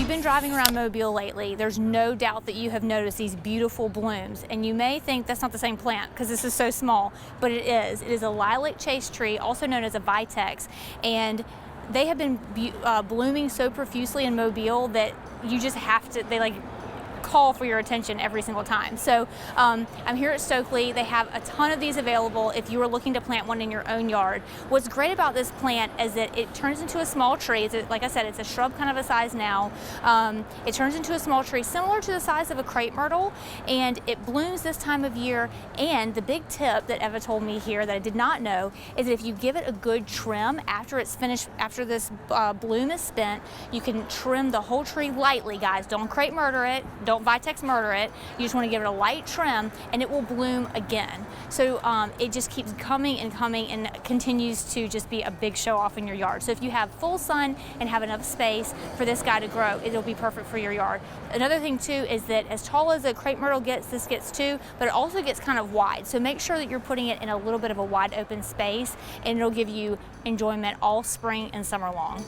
you've been driving around Mobile lately, there's no doubt that you have noticed these beautiful blooms, and you may think that's not the same plant because this is so small, but it is. It is a Lilac Chaste tree, also known as a Vitex, and they have been blooming so profusely in Mobile that you just have to, they like call for your attention every single time. So I'm here at Stokely. They have a ton of these available if you are looking to plant one in your own yard. What's great about this plant is that it turns into a small tree. Like I said, it's a shrub kind of a size now. It turns into a small tree similar to the size of a crepe myrtle, and it blooms this time of year. And the big tip that Eva told me here that I did not know is that if you give it a good trim after it's finished, after this bloom is spent, you can trim the whole tree lightly, guys. Don't crepe murder it. Don't Vitex murder it. You just want to give it a light trim and it will bloom again. So it just keeps coming and coming and continues to just be a big show off in your yard. So if you have full sun and have enough space for this guy to grow, it'll be perfect for your yard. Another thing too is that as tall as a crepe myrtle gets, this gets too, but it also gets kind of wide. So make sure that you're putting it in a little bit of a wide open space, and it'll give you enjoyment all spring and summer long.